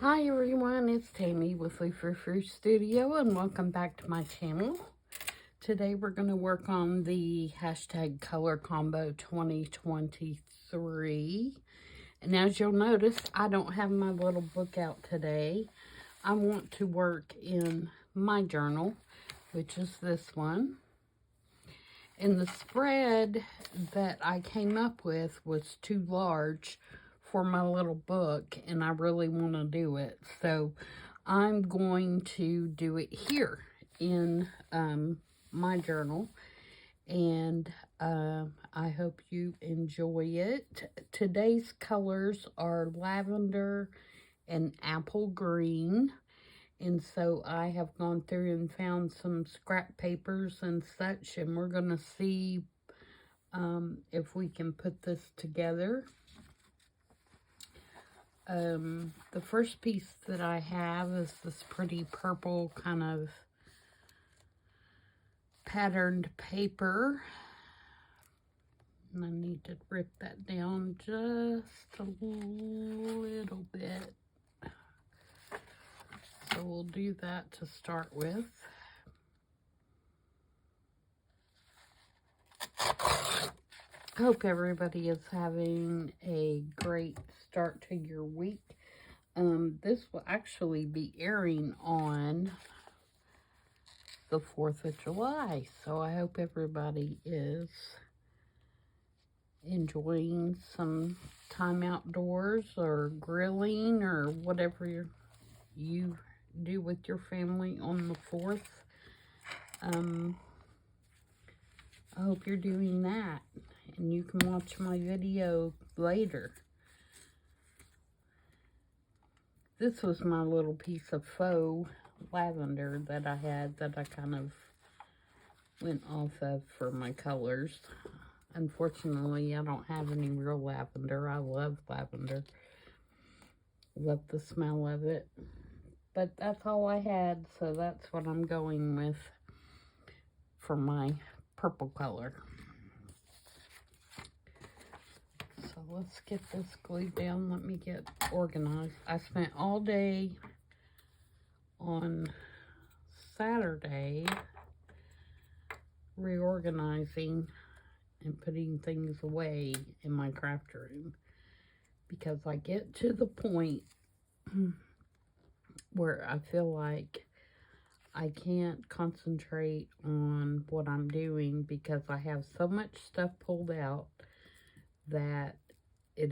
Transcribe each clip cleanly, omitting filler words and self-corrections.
Hi everyone, it's Tammy with Frou-frou Studio and welcome back to my channel. Today we're going to work on the hashtag color combo 2023. And as you'll notice, I don't have my little book out today. I want to work in my journal, which is this one. And the spread that I came up with was too large for my little book, and I really want to do it. So I'm going to do it here in my journal, and I hope you enjoy it. Today's colors are lavender and apple green. And so I have gone through and found some scrap papers and such, and we're going to see if we can put this together. The first piece that I have is this pretty purple kind of patterned paper. And I need to rip that down just a little bit. So we'll do that to start with. I hope everybody is having a great start to your week. This will actually be airing on the 4th of July. So I hope everybody is enjoying some time outdoors or grilling or whatever you do with your family on the 4th. I hope you're doing that, and you can watch my video later. This was my little piece of faux lavender that I had that I kind of went off of for my colors. Unfortunately, I don't have any real lavender. I love lavender. Love the smell of it. But that's all I had, so that's what I'm going with for my purple color. So let's get this glued down. Let me get organized. I spent all day on Saturday reorganizing and putting things away in my craft room, because I get to the point where I feel like I can't concentrate on what I'm doing because I have so much stuff pulled out that it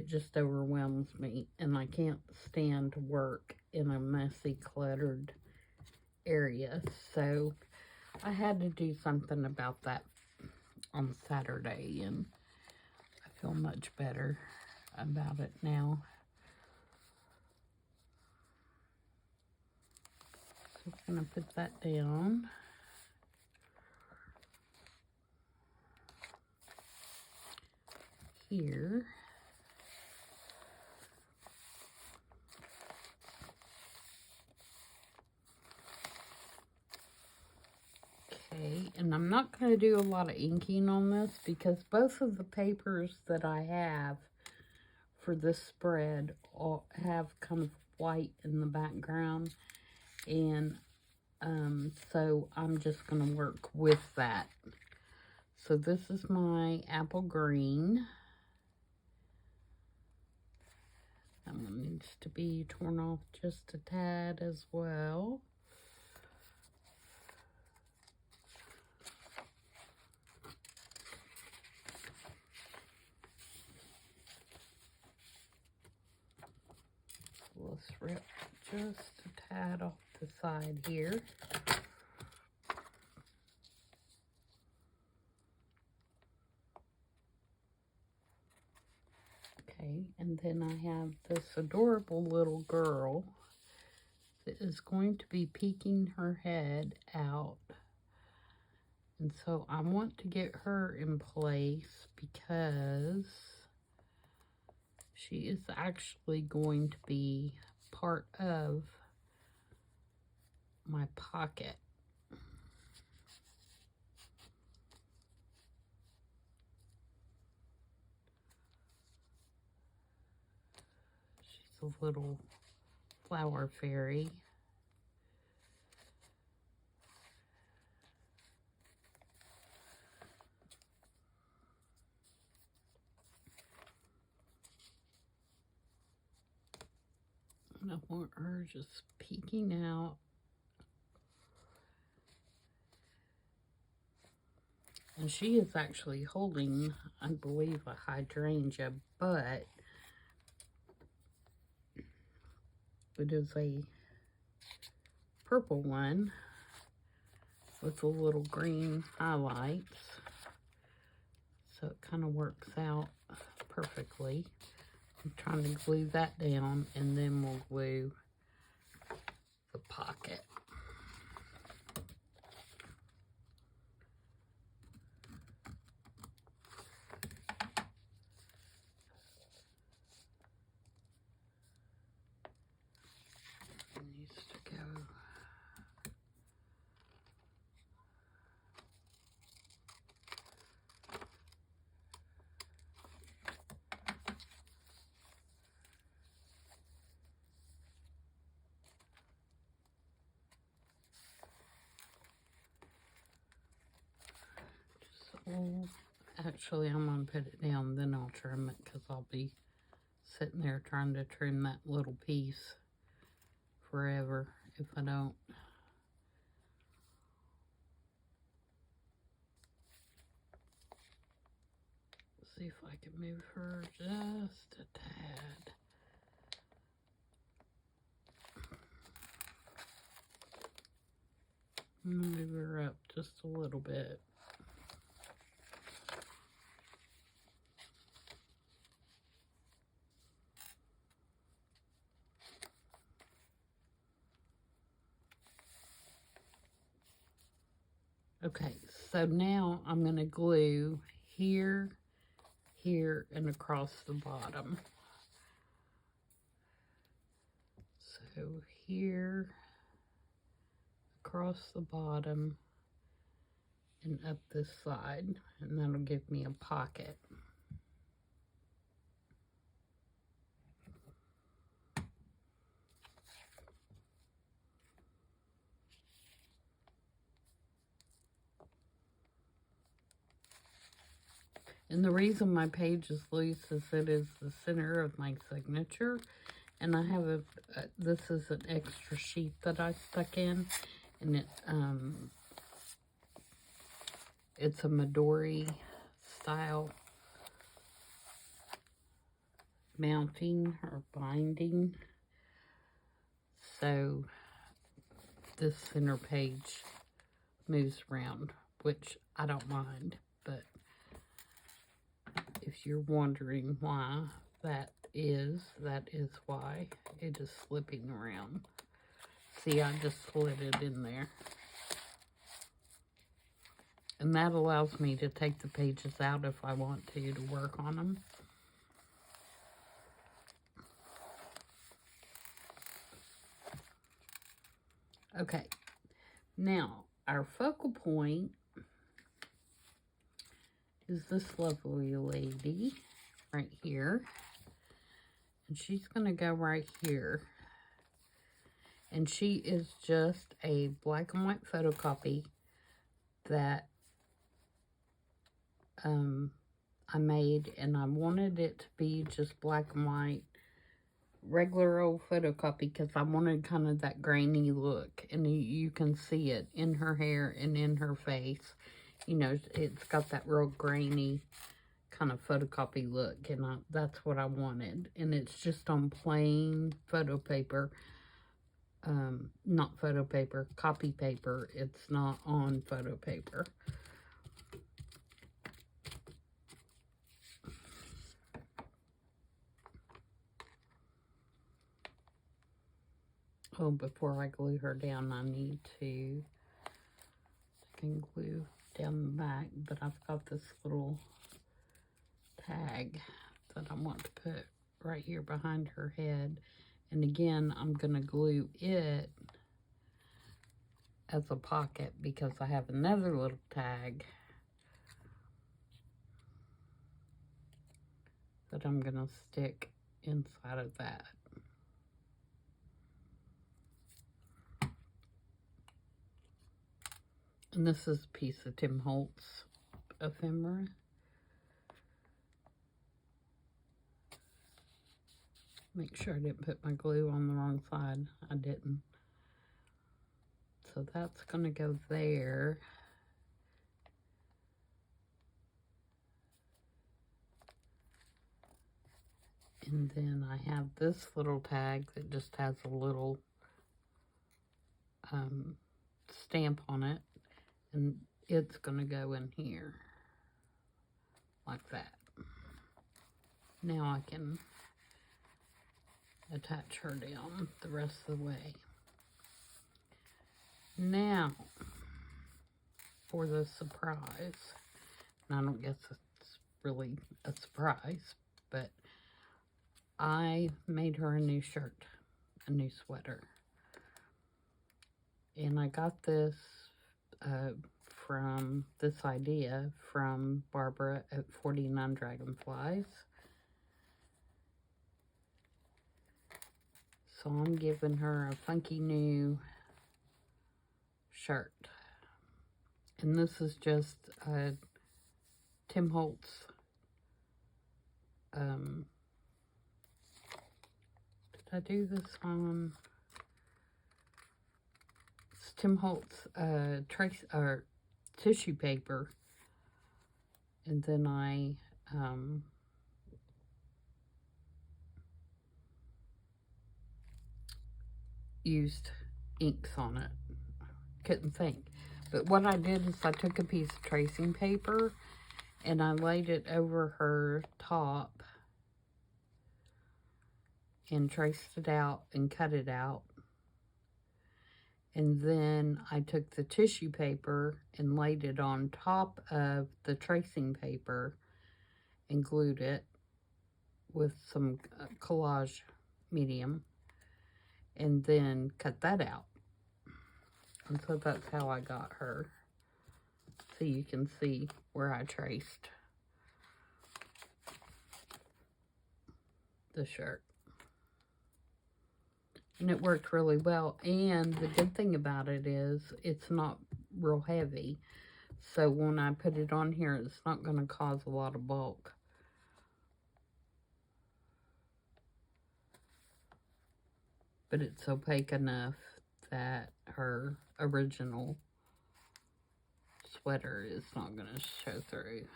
just overwhelms me, and I can't stand to work in a messy, cluttered area. So I had to do something about that on Saturday, and I feel much better about it now. So I'm going to put that down. Here. Okay, and I'm not going to do a lot of inking on this because both of the papers that I have for this spread all have kind of white in the background, and so I'm just going to work with that. So this is my apple green. That one needs to be torn off just a tad as well. Let's rip just a tad off the side here. Okay, and then I have this adorable little girl that is going to be peeking her head out. And so I want to get her in place because she is actually going to be part of my pocket. She's a little flower fairy. And I want her just peeking out. And she is actually holding, I believe, a hydrangea, but it is a purple one with the little green highlights. So it kind of works out perfectly. I'm trying to glue that down, and then we'll glue the pocket. It needs to go. Oh, actually, I'm going to put it down, then I'll trim it, because I'll be sitting there trying to trim that little piece forever if I don't. See if I can move her just a tad. Move her up just a little bit. Okay, so now I'm going to glue here, here, and across the bottom. So here, across the bottom, and up this side, and that'll give me a pocket. And the reason my page is loose is it is the center of my signature. And I have this is an extra sheet that I stuck in. And it's a Midori style mounting or binding. So this center page moves around, which I don't mind, but if you're wondering why that is why it is slipping around. See, I just slid it in there. And that allows me to take the pages out if I want to work on them. Okay, now our focal point is this lovely lady right here. And she's going to go right here. And she is just a black and white photocopy that I made. And I wanted it to be just black and white, regular old photocopy, because I wanted kind of that grainy look. And you can see it in her hair and in her face. You know, it's got that real grainy kind of photocopy look, and that's what I wanted. And it's just on plain photo paper, not photo paper, copy paper. It's not on photo paper. Oh, before I glue her down, I need to, I can glue down the back, but I've got this little tag that I want to put right here behind her head. And again, I'm going to glue it as a pocket because I have another little tag that I'm going to stick inside of that. And this is a piece of Tim Holtz ephemera. Make sure I didn't put my glue on the wrong side. I didn't. So that's going to go there. And then I have this little tag that just has a little stamp on it. And it's going to go in here. Like that. Now I can attach her down the rest of the way. Now, for the surprise. And I don't guess it's really a surprise, but I made her a new shirt, a new sweater. And I got this idea from Barbara at 49 Dragonflies. So I'm giving her a funky new shirt. And this is just Tim Holtz did I do this on? It's Tim Holtz tissue paper, and then I used inks on it. Couldn't think. But what I did is I took a piece of tracing paper and I laid it over her top and traced it out and cut it out. And then I took the tissue paper and laid it on top of the tracing paper and glued it with some collage medium, and then cut that out. And so that's how I got her. So you can see where I traced the shirt. And it worked really well. And the good thing about it is it's not real heavy. So when I put it on here, it's not going to cause a lot of bulk. But it's opaque enough that her original sweater is not going to show through.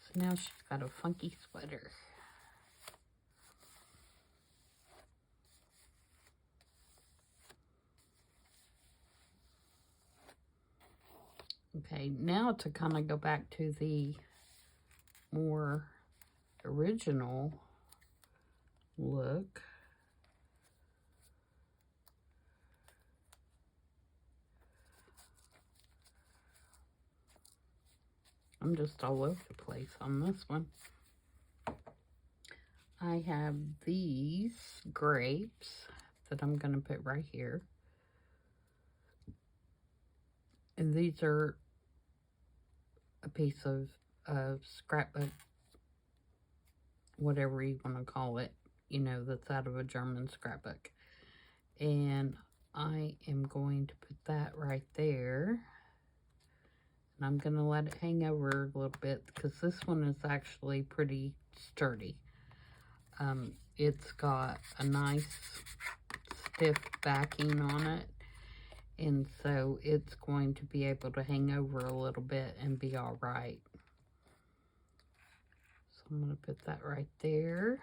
So now she's got a funky sweater. Okay, now to kind of go back to the more original look. I'm just all over the place on this one. I have these grapes that I'm going to put right here. And these are a piece of scrapbook, whatever you want to call it, you know, that's out of a German scrapbook. And I am going to put that right there. And I'm going to let it hang over a little bit because this one is actually pretty sturdy. It's got a nice stiff backing on it. And so it's going to be able to hang over a little bit and be all right. So I'm going to put that right there.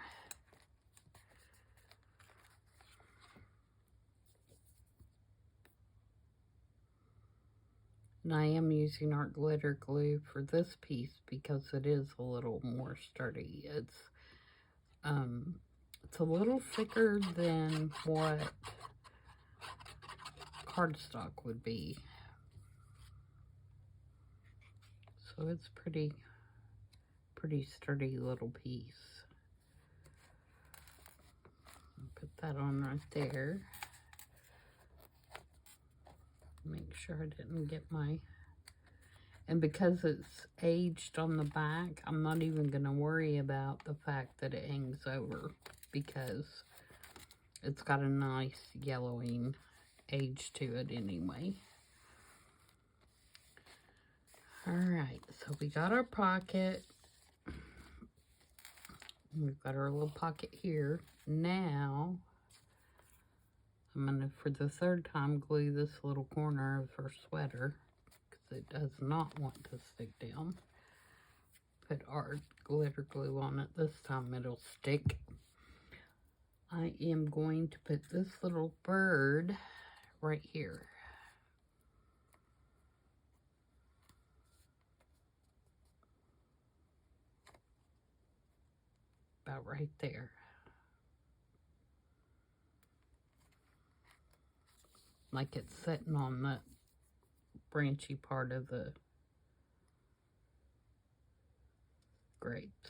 And I am using art glitter glue for this piece because it is a little more sturdy. It's a little thicker than what cardstock would be. So it's pretty sturdy little piece. Put that on right there. Make sure I didn't get my, and because it's aged on the back, I'm not even going to worry about the fact that it hangs over because it's got a nice yellowing age to it anyway. Alright, so we got our pocket. We've got our little pocket here. Now, I'm going to, for the third time, glue this little corner of her sweater because it does not want to stick down. Put our glitter glue on it. This time it'll stick. I am going to put this little bird right here. About right there. Like it's sitting on the branchy part of the grapes.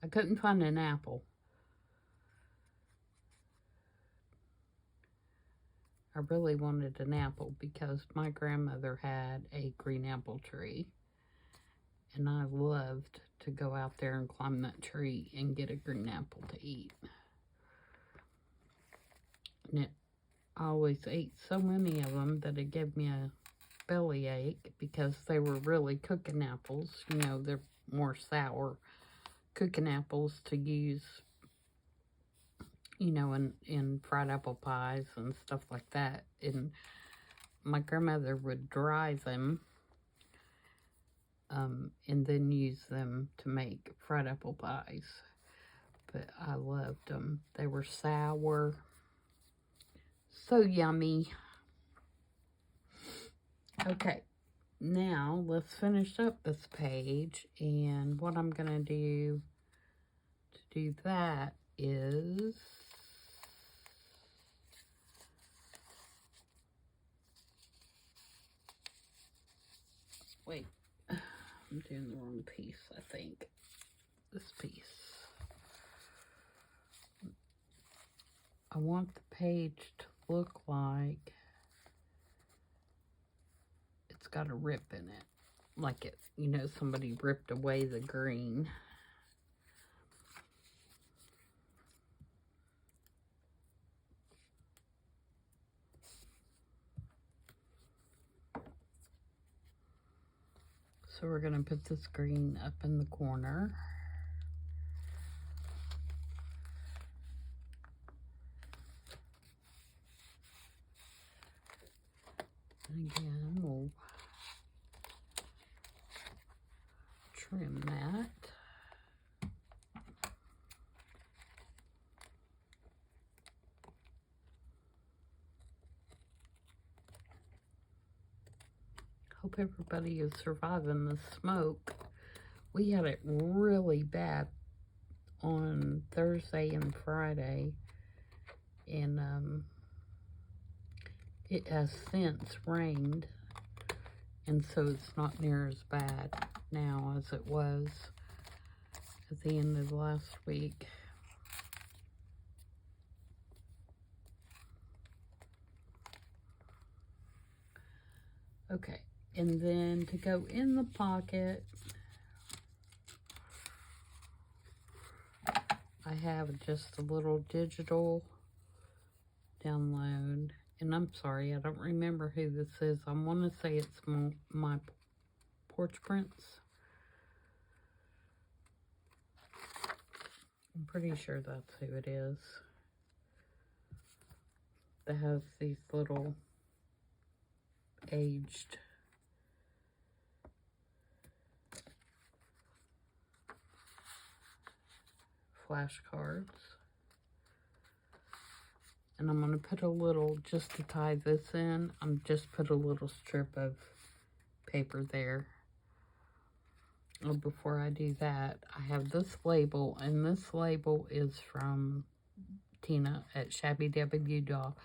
I couldn't find an apple. I really wanted an apple because my grandmother had a green apple tree. And I loved to go out there and climb that tree and get a green apple to eat. And I always ate so many of them that it gave me a bellyache because they were really cooking apples. You know, they're more sour cooking apples to use, you know, in fried apple pies and stuff like that. And my grandmother would dry them and then use them to make fried apple pies. But I loved them. They were sour. So yummy. Okay, now let's finish up this page. And what I'm going to do that is... Wait. I'm doing the wrong piece, I think. This piece. I want the page to look like it's got a rip in it. Like it, you know, somebody ripped away the green. So we're going to put this green up in the corner. And again, we'll trim that. Hope everybody is surviving the smoke. We had it really bad on Thursday and Friday, and it has since rained, and so it's not near as bad now as it was at the end of last week. Okay, and then to go in the pocket, I have just a little digital download. And I'm sorry, I don't remember who this is. I want to say it's my Porch Prints. I'm pretty sure that's who it is. That has these little aged flashcards. And I'm going to put a little, just to tie this in, I'm just put a little strip of paper there. Oh, before I do that, I have this label, and this label is from Tina at Shabby Debbie Doll.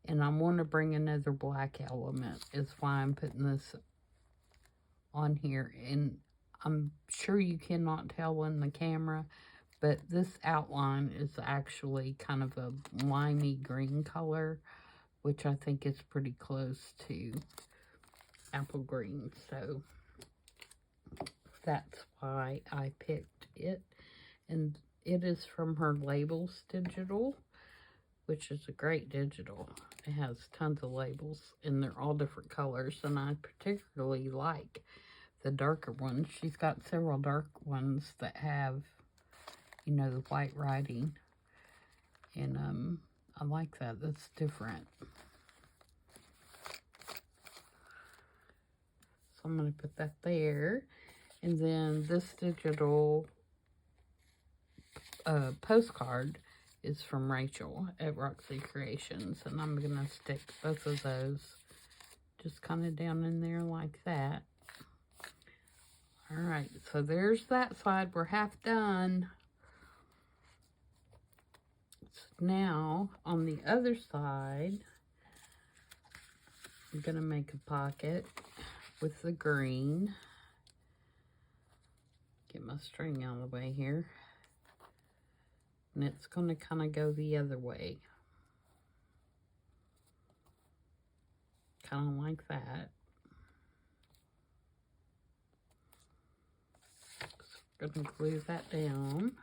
And I want to bring another black element, is why I'm putting this on here. And I'm sure you cannot tell in the camera, but this outline is actually kind of a limey green color, which I think is pretty close to apple green. So that's why I picked it. And it is from her Labels Digital, which is a great digital. It has tons of labels, and they're all different colors. And I particularly like the darker ones. She's got several dark ones that have, you know, the white writing. And I like that. That's different. So I'm going to put that there. And then this digital postcard is from Rachel at Roxy Creations. And I'm going to stick both of those just kind of down in there like that. Alright, so there's that side. We're half done. So now, on the other side, I'm going to make a pocket with the green. Get my string out of the way here. And it's going to kind of go the other way. Kind of like that. So I'm going to glue that down.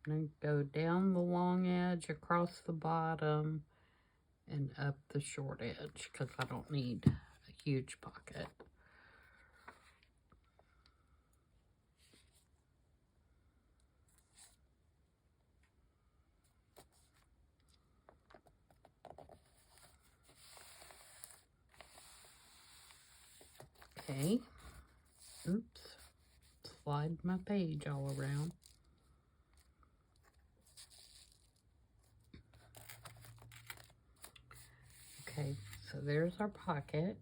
And go down the long edge, across the bottom, and up the short edge, because I don't need a huge pocket. Okay. Oops. Slide my page all around. Okay, so there's our pocket.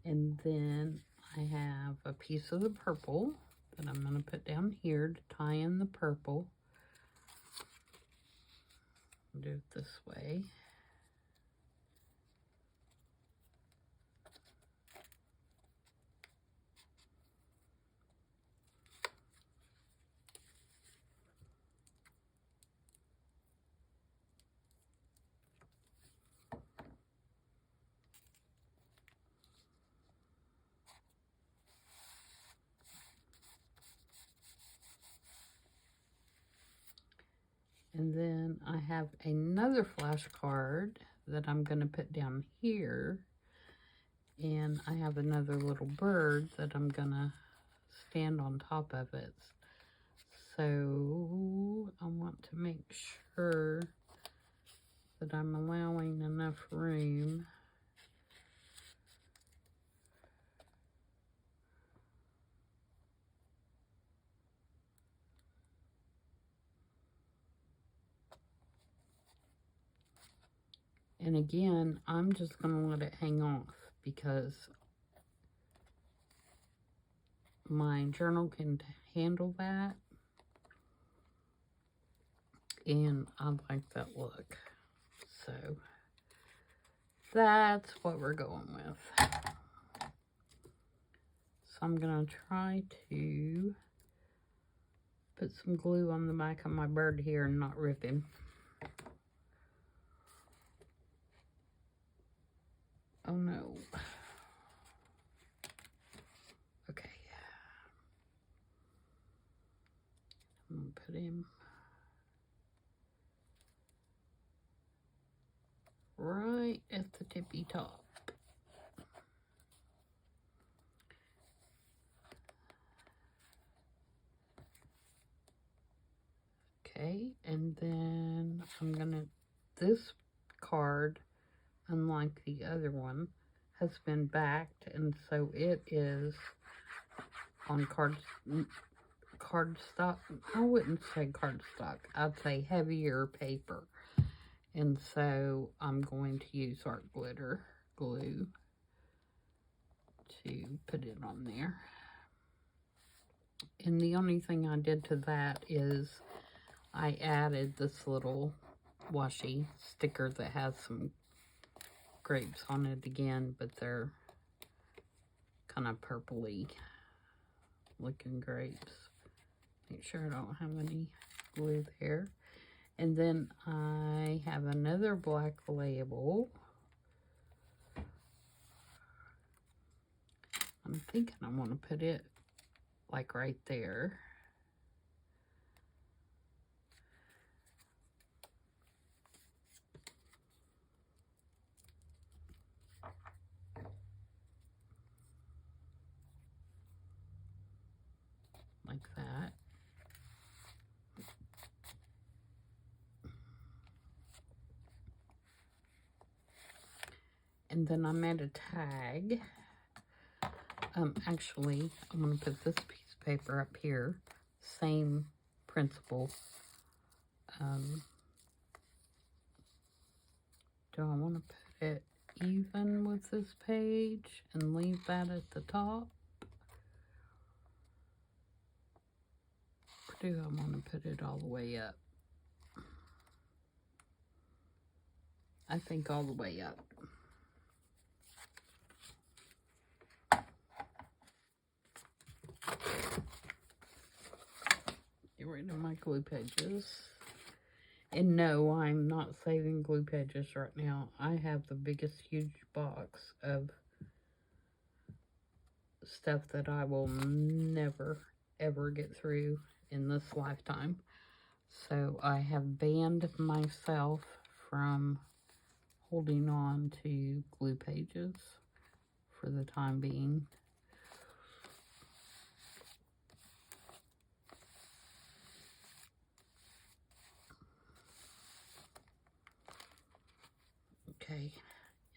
And then I have a piece of the purple that I'm going to put down here to tie in the purple. Do it this way. And then I have another flashcard that I'm going to put down here. And I have another little bird that I'm going to stand on top of it. So I want to make sure that I'm allowing enough room. And again, I'm just going to let it hang off because my journal can handle that. And I like that look. So that's what we're going with. So I'm going to try to put some glue on the back of my bird here and not rip him. Oh no. Okay. I'm going to put him right at the tippy top. Okay, and then I'm gonna, this card, unlike the other one, has been backed, and so it is on cardstock. I wouldn't say cardstock, I'd say heavier paper. And so I'm going to use art glitter glue to put it on there. And the only thing I did to that is I added this little washi sticker that has some grapes on it again, but they're kind of purpley looking grapes. Make sure I don't have any glue there. And then I have another black label. I'm thinking I want to put it like right there. like that. And then I made a tag. Actually, I'm going to put this piece of paper up here. Same principle. Do I want to put it even with this page and leave that at the top? Or do I want to put it all the way up? I think all the way up. Get rid of my glue pages. And no, I'm not saving glue pages right now. I have the biggest, huge box of stuff that I will never, ever get through in this lifetime. So I have banned myself from holding on to glue pages for the time being. Okay,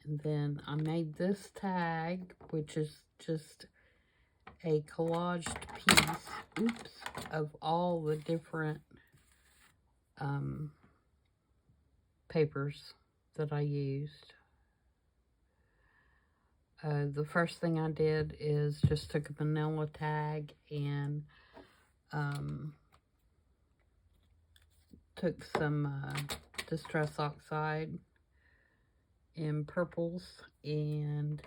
and then I made this tag, which is just a collaged piece, of all the different papers that I used. The first thing I did is just took a manila tag and took some Distress Oxide in purples and,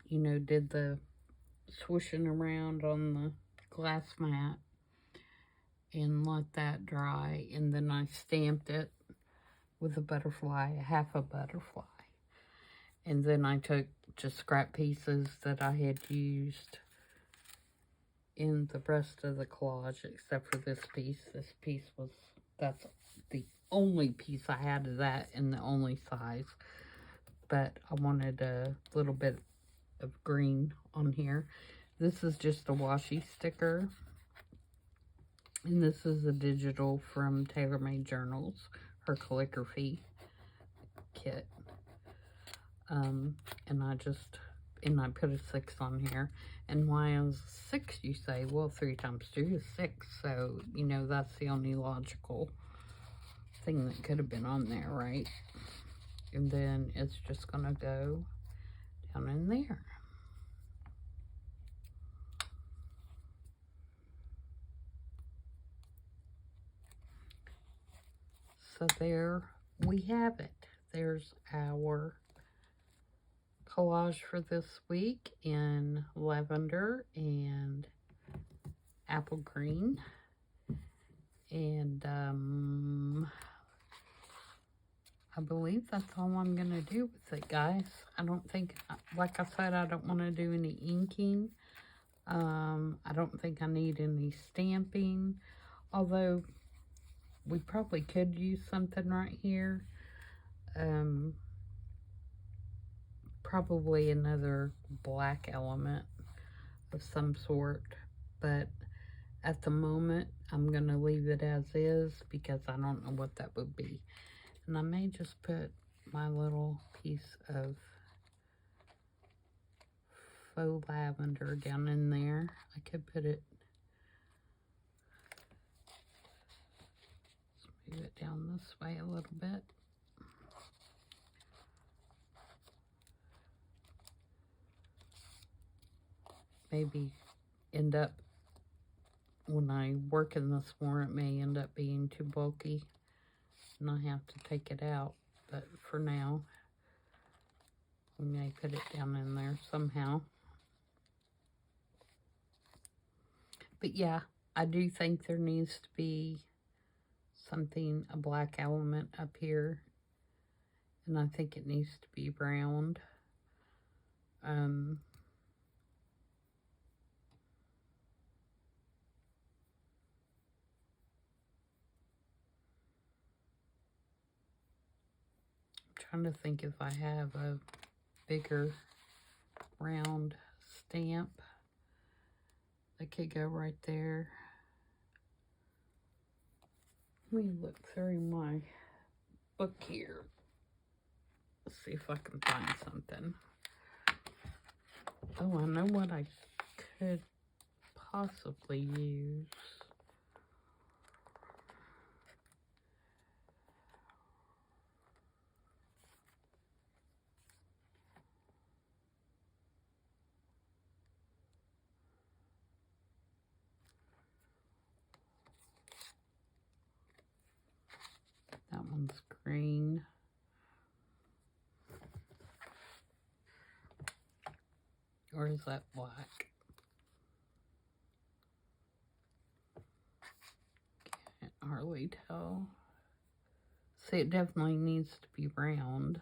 you know, did the swooshing around on the glass mat and let that dry. And then I stamped it with a butterfly, half a butterfly. And then I took just scrap pieces that I had used in the rest of the collage, except for this piece. This piece was, that's the only piece I had of that and the only size. But I wanted a little bit of green on here. This is just a washi sticker. And this is a digital from Tailor Made Journals, her calligraphy kit. And I put a 6 on here. And why is 6, you say? Well, 3 times 2 is 6. So, you know, that's the only logical thing that could have been on there, right? And then it's just going to go down in there. So there we have it. There's our collage for this week in lavender and apple green. And I believe that's all I'm going to do with it, guys. I don't think, like I said, I don't want to do any inking. I don't think I need any stamping. Although, we probably could use something right here. Probably another black element of some sort. But at the moment, I'm going to leave it as is because I don't know what that would be. And I may just put my little piece of faux lavender down in there. I could put it, let's move it down this way a little bit. Maybe end up, when I work in this more, it may end up being too bulky and I have to take it out. But for now, we may put it down in there somehow. But yeah, I do think there needs to be something, a black element up here. And I think it needs to be round. I'm trying to think if I have a bigger round stamp. that could go right there. Let me look through my book here. Let's see if I can find something. Oh, I know what I could possibly use. That one's green. Or is that black? Can't hardly tell. See, it definitely needs to be round.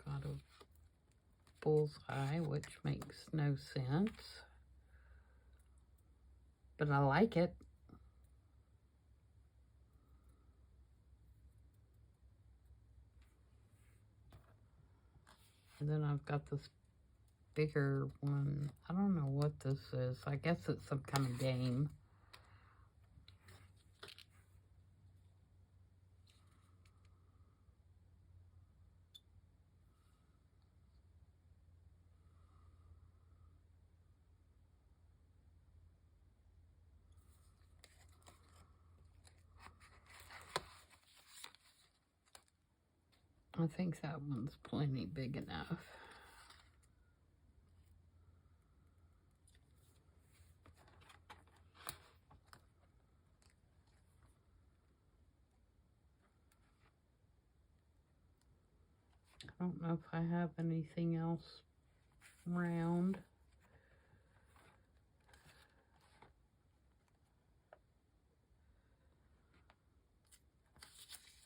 Got a bullseye, which makes no sense. But I like it. And then I've got this bigger one. I don't know what this is. I guess it's some kind of game. I think that one's plenty big enough. I don't know if I have anything else round.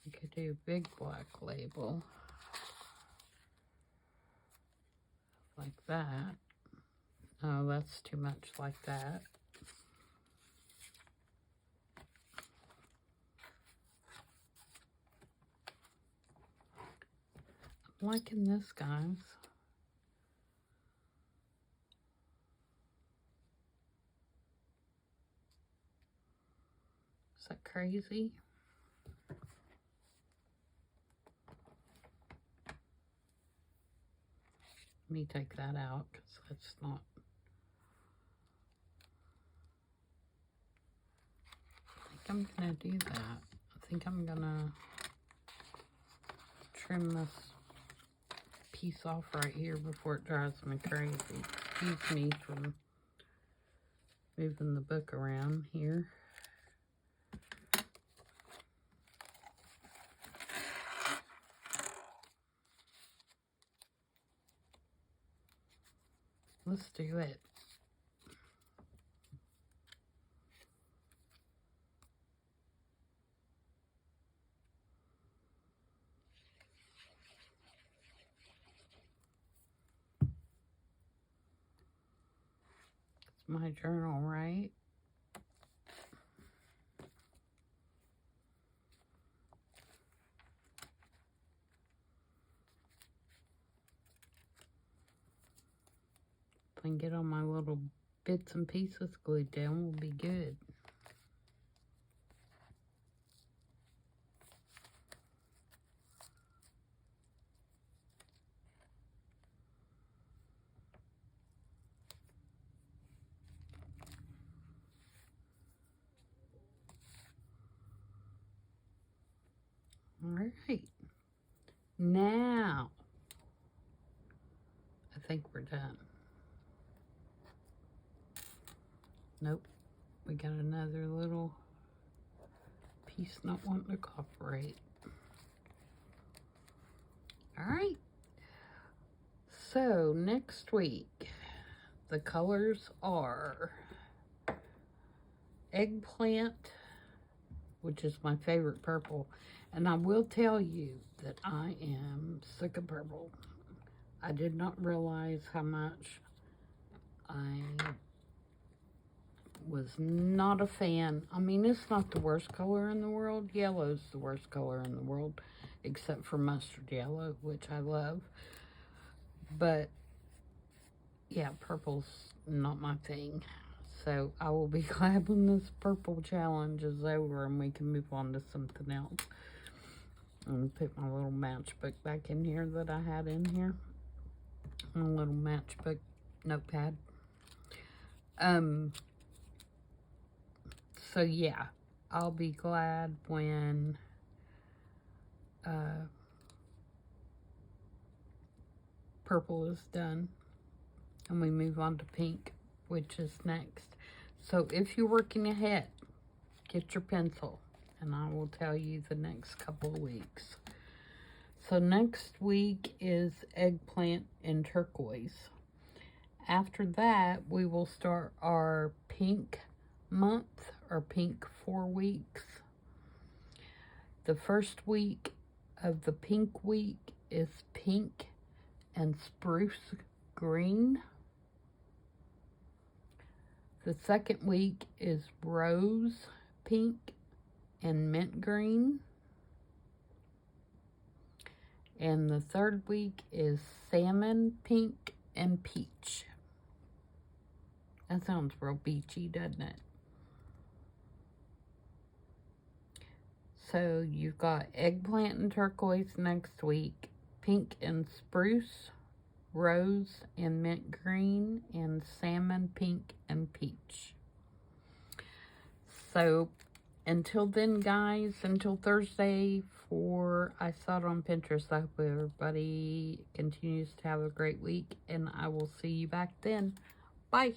I could do a big black label. Like that. Oh, that's too much like that. I'm liking this, guys. Is that crazy? Let me take that out because that's not. I think I'm going to do that. I think I'm going to trim this piece off right here before it drives me crazy. Excuse me from moving the book around here. Let's do it. It's my journal, right? If I can get all my little bits and pieces glued down, we'll be good. All right. Now, I think we're done. Nope. We got another little piece not wanting to cooperate. All right. So, next week, the colors are eggplant, which is my favorite purple. And I will tell you that I am sick of purple. I did not realize how much I was not a fan. I mean, it's not the worst color in the world. Yellow's the worst color in the world, except for mustard yellow, which I love. But, yeah, purple's not my thing. So, I will be glad when this purple challenge is over and we can move on to something else. I'm going to put my little matchbook back in here that I had in here. My little matchbook notepad. So yeah, I'll be glad when purple is done and we move on to pink, which is next. So if you're working ahead, get your pencil and I will tell you the next couple of weeks. So next week is eggplant and turquoise. After that, we will start our pink month, or pink 4 weeks. The first week of the pink week is pink and spruce green. The second week is rose pink and mint green. And the third week is salmon pink and peach. That sounds real beachy, doesn't it? So you've got eggplant and turquoise next week, pink and spruce, rose and mint green, and salmon pink and peach. So until then, guys, until Thursday for I Saw It on Pinterest, I hope everybody continues to have a great week, and I will see you back then. Bye.